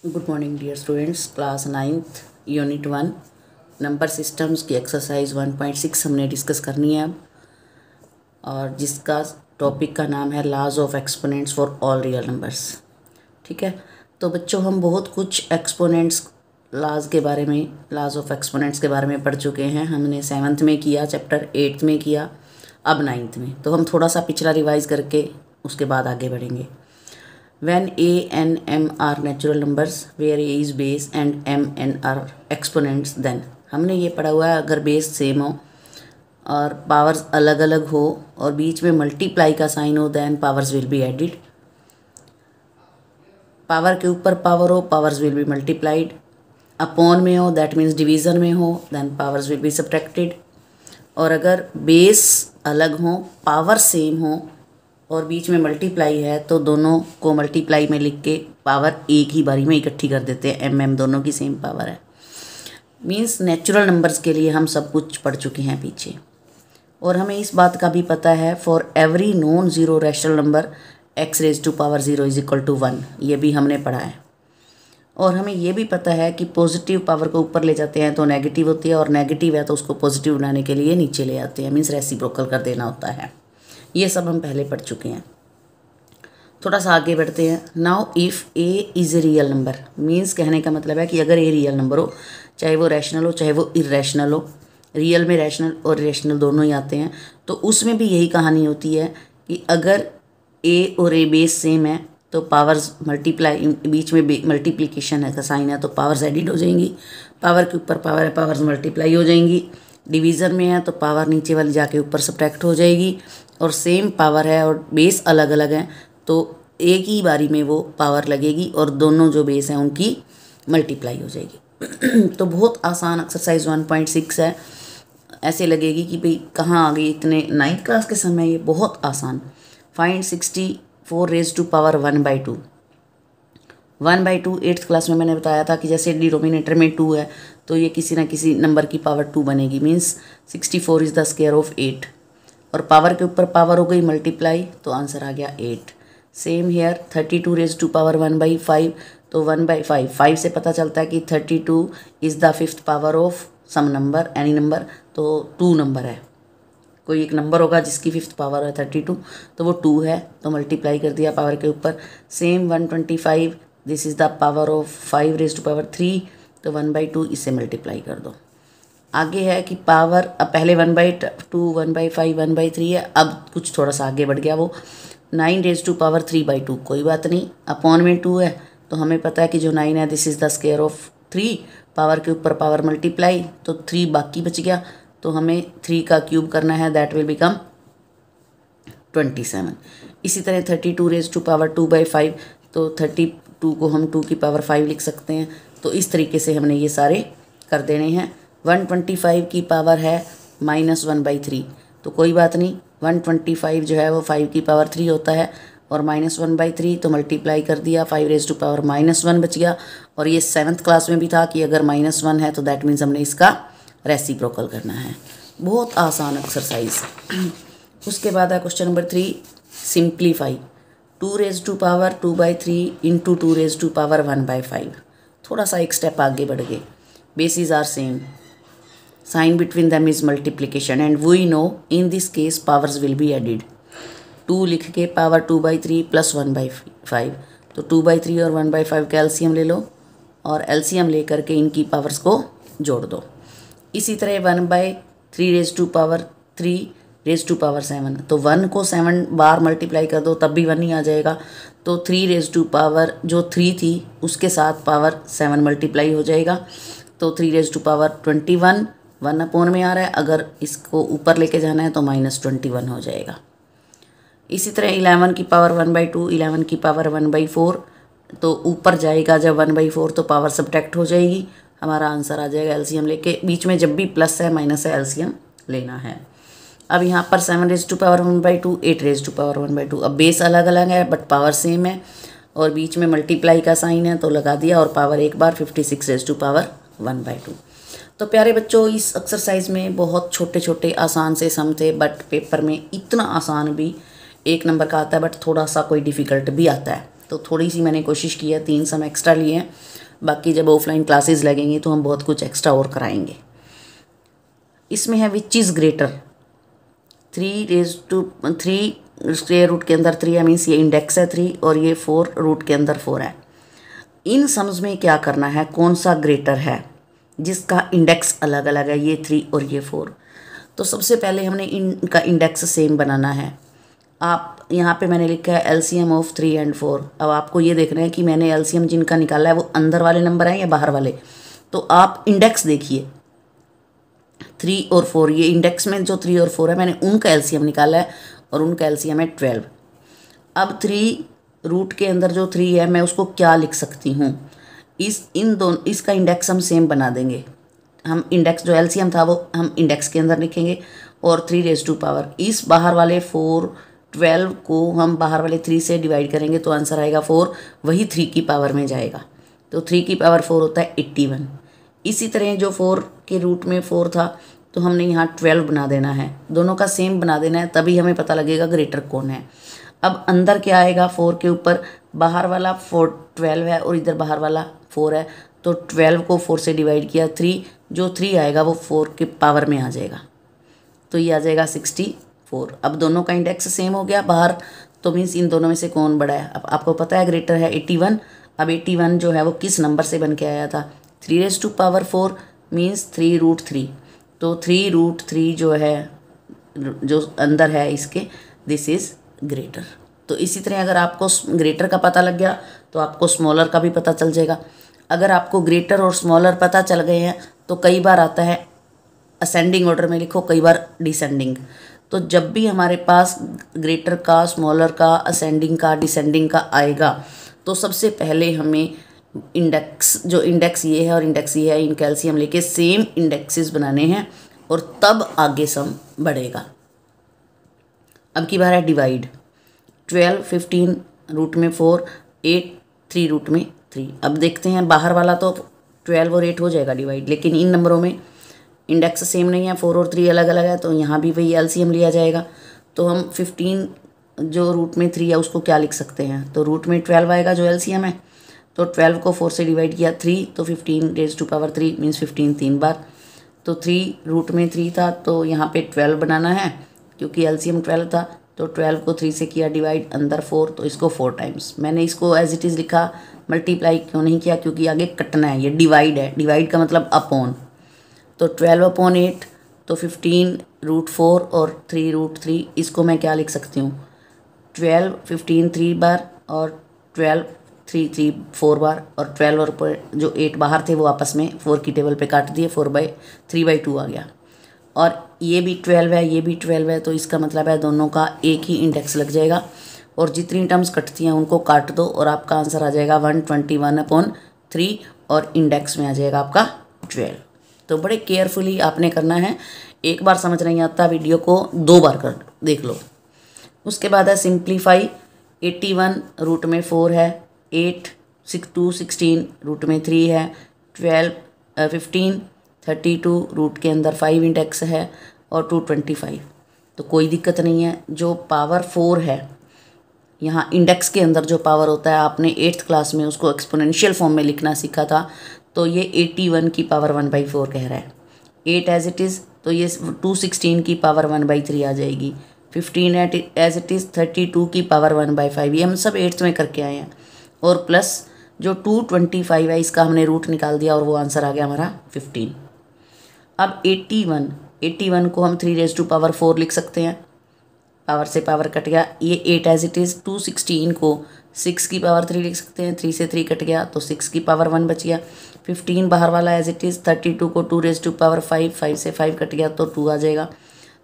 Good morning dear students. Class 9th unit 1 number systems की exercise 1.6 हमने discuss करनी है अब, और जिसका टॉपिक का नाम है laws of exponents for all real numbers. ठीक है, तो बच्चों हम बहुत कुछ एक्सपोनेंट्स लॉज ऑफ एक्सपोनेंट्स के बारे में पढ़ चुके हैं। हमने 7th में किया, चैप्टर 8th में किया, अब 9th में। तो हम थोड़ा सा पिछला रिवाइज करके उसके बाद आगे बढ़ेंगे। When a and m are natural numbers where a is base and m and are exponents, then हमने ये पढ़ा हुआ है अगर बेस सेम हो और पावर्स अलग अलग हो और बीच में मल्टीप्लाई का साइन हो, then powers will be added. Power के ऊपर पावर हो, powers will be multiplied. Upon में हो, दैट मीन्स डिवीज़न में हो, then powers will be subtracted. और अगर बेस अलग हो, पावर सेम हो और बीच में मल्टीप्लाई है, तो दोनों को मल्टीप्लाई में लिख के पावर एक ही बारी में इकट्ठी कर देते हैं। एम दोनों की सेम पावर है। मींस नेचुरल नंबर्स के लिए हम सब कुछ पढ़ चुके हैं पीछे, और हमें इस बात का भी पता है for every non zero rational number x raise to power 0 is equal to 1, ये भी हमने पढ़ा है। और हमें ये भी पता है कि पॉजिटिव पावर को ऊपर ले जाते हैं तो नेगेटिव होती है, और नेगेटिव है तो उसको पॉजिटिव बनाने के लिए नीचे ले आते हैं, मीन्स रेसिप्रोकल कर देना होता है। ये सब हम पहले पढ़ चुके हैं। थोड़ा सा आगे बढ़ते हैं। Now if A is a real number, means कहने का मतलब है कि अगर ए रियल नंबर हो, चाहे वो रैशनल हो चाहे वो इरेशनल हो, रियल में रैशनल और इरेशनल दोनों ही आते हैं, तो उसमें भी यही कहानी होती है कि अगर ए और ए बेस सेम है तो पावर्स मल्टीप्लाई, बीच में मल्टीप्लिकेशन है का साइन है तो पावर्स एडिड हो जाएंगी। पावर के ऊपर पावर है, पावर्स मल्टीप्लाई हो जाएंगी। डिवीज़न में है तो पावर नीचे वाली जाके ऊपर सब्ट्रैक्ट हो जाएगी। और सेम पावर है और बेस अलग अलग हैं तो एक ही बारी में वो पावर लगेगी और दोनों जो बेस हैं उनकी मल्टीप्लाई हो जाएगी। तो बहुत आसान एक्सरसाइज 1.6 है। ऐसे लगेगी कि भाई कहाँ आ गई, इतने 9th क्लास के समय ये बहुत आसान। Find 64 raise to power 1/2। 1/2 8th class में मैंने बताया था कि जैसे डिनोमिनेटर में 2 है तो ये किसी ना किसी नंबर की पावर 2 बनेगी, means 64 is the square of 8। और पावर के ऊपर पावर हो गई मल्टीप्लाई, तो आंसर आ गया 8। Same here 32 raise to power 1/5, तो 1/5 5 से पता चलता है कि 32 is the 5th power of some number, any number, तो 2 नंबर है। कोई एक नंबर होगा जिसकी 5th पावर है 32, तो वो 2 है, तो मल्टीप्लाई कर दिया पावर के ऊपर। Same 125, this is the power of 5 raise to power 3, तो 1/2 इससे मल्टीप्लाई कर दो। आगे है कि पावर, अब पहले 1/2 1/5 1/3 है, अब कुछ थोड़ा सा आगे बढ़ गया वो 9 रेज टू पावर 3/2। कोई बात नहीं, अपॉन में 2 है तो हमें पता है कि जो 9 है this is the square of 3। Power के ऊपर पावर मल्टीप्लाई, तो 3 बाकी बच गया, तो हमें 3 का क्यूब करना है, दैट विल बिकम 27। इसी तरह 32 रेज टू पावर 2/5, तो 32 को हम 2 की पावर 5 लिख सकते हैं। तो इस तरीके से हमने ये सारे कर देने हैं। 125 की पावर है -1/3, तो कोई बात नहीं, 125 जो है वो 5 की पावर 3 होता है, और -1/3 तो मल्टीप्लाई कर दिया, 5 रेज टू पावर -1 बच गया। और ये 7th क्लास में भी था कि अगर -1 है तो दैट मीन्स हमने इसका रेसिप्रोकल करना है। बहुत आसान एक्सरसाइज। उसके बाद है question number 3, simplify 2 raise to power 2/3 into 2 raise to power 1/5। थोड़ा सा एक स्टेप आगे बढ़ गए। Bases are same, sign between them is multiplication, and we know in this case powers will be added। 2 लिख के पावर 2/3 प्लस 1/5, तो 2/3 और 1/5 का एलसीएम ले लो और एलसीएम ले करके इनकी पावर्स को जोड़ दो। इसी तरह 1/3 raise to power 3 raise to power 7, तो 1 को 7 बार मल्टीप्लाई कर दो तब भी 1 ही आ जाएगा। तो 3 रेज टू पावर जो 3 थी उसके साथ पावर 7 मल्टीप्लाई हो जाएगा, तो 3 रेज टू पावर 21, 1 अपॉन में आ रहा है, अगर इसको ऊपर लेके जाना है तो -21 हो जाएगा। इसी तरह 11 की पावर 1/2, 11 की पावर 1/4, तो ऊपर जाएगा जब 1/4 तो पावर सब्ट्रैक्ट हो जाएगी, हमारा आंसर आ जाएगा एलसीएम लेके। बीच में जब भी प्लस है माइनस है एलसीएम लेना है। अब यहाँ पर 7 raise to power 1/2, 8 raise to power 1/2, अब बेस अलग अलग है बट पावर सेम है, और बीच में मल्टीप्लाई का साइन है तो लगा दिया, और पावर एक बार 56 रेज टू पावर 1/2। तो प्यारे बच्चों, इस एक्सरसाइज में बहुत छोटे छोटे आसान से सम थे, बट पेपर में इतना आसान भी एक नंबर का आता है, बट थोड़ा सा कोई डिफ़िकल्ट भी आता है। तो थोड़ी सी मैंने कोशिश की है, 3 सम एक्स्ट्रा लिए हैं। बाकी जब ऑफलाइन क्लासेस लगेंगी तो हम बहुत कुछ एक्स्ट्रा और कराएंगे। इसमें है which is greater, 3 square root के अंदर 3 है, मीन्स ये इंडेक्स है 3 और ये 4 रूट के अंदर 4 है। इन सम्स में क्या करना है, कौन सा ग्रेटर है जिसका इंडेक्स अलग अलग है, ये 3 और ये 4। तो सबसे पहले हमने इनका इंडेक्स सेम बनाना है। आप यहाँ पे मैंने लिखा है एलसीएम ऑफ 3 एंड 4। अब आपको ये देखना है कि मैंने एलसीएम जिनका निकाला है वो अंदर वाले नंबर हैं या बाहर वाले। तो आप इंडेक्स देखिए 3 और 4, ये इंडेक्स में जो 3 और 4 है मैंने उनका एलसीएम निकाला है और उनका एलसीएम है 12। अब 3 रूट के अंदर जो 3 है मैं उसको क्या लिख सकती हूँ, इसका इंडेक्स हम सेम बना देंगे। हम इंडेक्स जो एलसीएम था वो हम इंडेक्स के अंदर लिखेंगे और 3 रेज़ टू पावर इस बाहर वाले 4 12 को हम बाहर वाले 3 से डिवाइड करेंगे तो आंसर आएगा 4, वही 3 की पावर में जाएगा। तो 3 की पावर 4 होता है 81। इसी तरह जो 4 के रूट में 4 था तो हमने यहाँ 12 बना देना है, दोनों का सेम बना देना है, तभी हमें पता लगेगा ग्रेटर कौन है। अब अंदर क्या आएगा, 4 के ऊपर बाहर वाला 12 है और इधर बाहर वाला 4 है, तो 12 को 4 से डिवाइड किया 3, जो 3 आएगा वो 4 के पावर में आ जाएगा, तो ये आ जाएगा 64। अब दोनों का इंडेक्स सेम हो गया बाहर, तो मीन्स इन दोनों में से कौन बड़ा है। अब आपको पता है ग्रेटर है 81। अब 81 जो है वो किस नंबर से बन के आया था, 3 raise to power 4 means 3 root 3। तो 3 रूट 3 जो है जो अंदर है इसके, दिस इज़ ग्रेटर। तो इसी तरह अगर आपको ग्रेटर का पता लग गया तो आपको स्मॉलर का भी पता चल जाएगा। अगर आपको ग्रेटर और स्मॉलर पता चल गए हैं तो कई बार आता है असेंडिंग ऑर्डर में लिखो, कई बार डिसेंडिंग। तो जब भी हमारे पास ग्रेटर का, स्मॉलर का, असेंडिंग का, डिसेंडिंग का आएगा तो सबसे पहले हमें इंडेक्स, जो इंडेक्स ये है और इंडेक्स ये है, इनका एलसीएम लेके सेम इंडेक्सेस बनाने हैं और तब आगे सम बढ़ेगा। अब की बार है डिवाइड, 12 15 रूट में 4, 8 3 रूट में 3। अब देखते हैं बाहर वाला तो 12 और 8 हो जाएगा डिवाइड, लेकिन इन नंबरों में इंडेक्स सेम नहीं है, 4 और 3 अलग अलग है, तो यहाँ भी वही एलसीएम लिया जाएगा। तो हम 15 जो रूट में 3 है उसको क्या लिख सकते हैं, तो रूट में 12 आएगा जो एलसीएम है, तो 12 को 4 से डिवाइड किया 3, तो 15 रेज़ टू पावर 3 मीन्स 15 3 बार। तो 3 रूट में 3 था तो यहाँ पे 12 बनाना है क्योंकि एलसीएम 12 था, तो 12 को 3 से किया डिवाइड, अंदर 4, तो इसको 4 टाइम्स। मैंने इसको एज इट इज़ लिखा, मल्टीप्लाई क्यों नहीं किया, क्योंकि आगे कटना है, ये डिवाइड है, डिवाइड का मतलब अपॉन। तो 12/8 तो 15 रूट 4 और 3 रूट 3, इसको मैं क्या लिख सकती हूँ, 12 15 3 बार और 12 3 3 4 बार, और 12 और जो 8 बाहर थे वो आपस में 4 की टेबल पे काट दिए, 4/3/2 आ गया। और ये भी 12 है, ये भी 12 है, तो इसका मतलब है दोनों का एक ही इंडेक्स लग जाएगा और जितनी टर्म्स कटती हैं उनको काट दो और आपका आंसर आ जाएगा 121/3 और इंडेक्स में आ जाएगा आपका 12। तो बड़े केयरफुली आपने करना है, एक बार समझ नहीं आता वीडियो को 2 बार कर देख लो। उसके बाद है सिंप्लीफाई, 81 रूट में 4 है, 8 2 16 रूट में 3 है, 15 32 रूट के अंदर 5 इंडेक्स है और 225। तो कोई दिक्कत नहीं है, जो पावर 4 है यहाँ इंडेक्स के अंदर जो पावर होता है, आपने 8th क्लास में उसको एक्सपोनेंशियल फॉर्म में लिखना सीखा था, तो ये 81 की पावर 1/4 कह रहा है। 8 एज इट इज़, तो ये 216 की पावर 1/3 आ जाएगी। 15 एज इट इज़ 32 की पावर 1/5, ये हम सब 8th में करके आए हैं। और प्लस जो 225 है इसका हमने रूट निकाल दिया और वो आंसर आ गया हमारा 15। अब 81 को हम 3 रेज़ टू पावर 4 लिख सकते हैं, पावर से पावर कट गया, ये 8 एज इट इज़। 216 को 6 की पावर 3 लिख सकते हैं, 3 से 3 कट गया तो 6 की पावर 1 बच गया। 15 बाहर वाला एज इट इज़। 32 को 2 रेज़ टू पावर 5, 5 से 5 कट गया तो 2 आ जाएगा,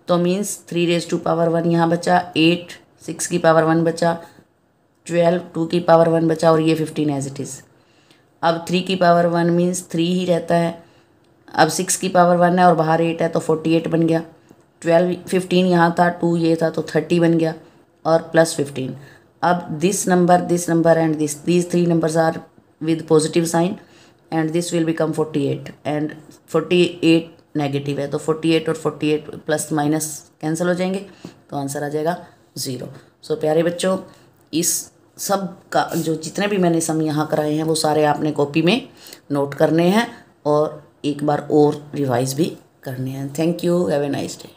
तो मीन्स 3 रेज़ टू पावर 1 यहाँ बचा, 8 6 की पावर 1 बचा, 12 2 की पावर 1 बचा और ये 15 एज इट इज़। अब 3 की पावर 1 मीन्स 3 ही रहता है, अब 6 की पावर 1 है और बाहर 8 है तो 48 बन गया। 15 यहाँ था, 2 ये था तो 30 बन गया और प्लस 15। अब this number and these 3 numbers are with positive sign and this will become 48 and 48 negative है, तो 48 और 48 प्लस माइनस कैंसिल हो जाएंगे तो आंसर आ जाएगा 0। सो प्यारे बच्चों, इस सब का जो जितने भी मैंने सम यहाँ कराए हैं वो सारे आपने कॉपी में नोट करने हैं और एक बार और रिवाइज भी करने हैं। Thank you, have a nice day.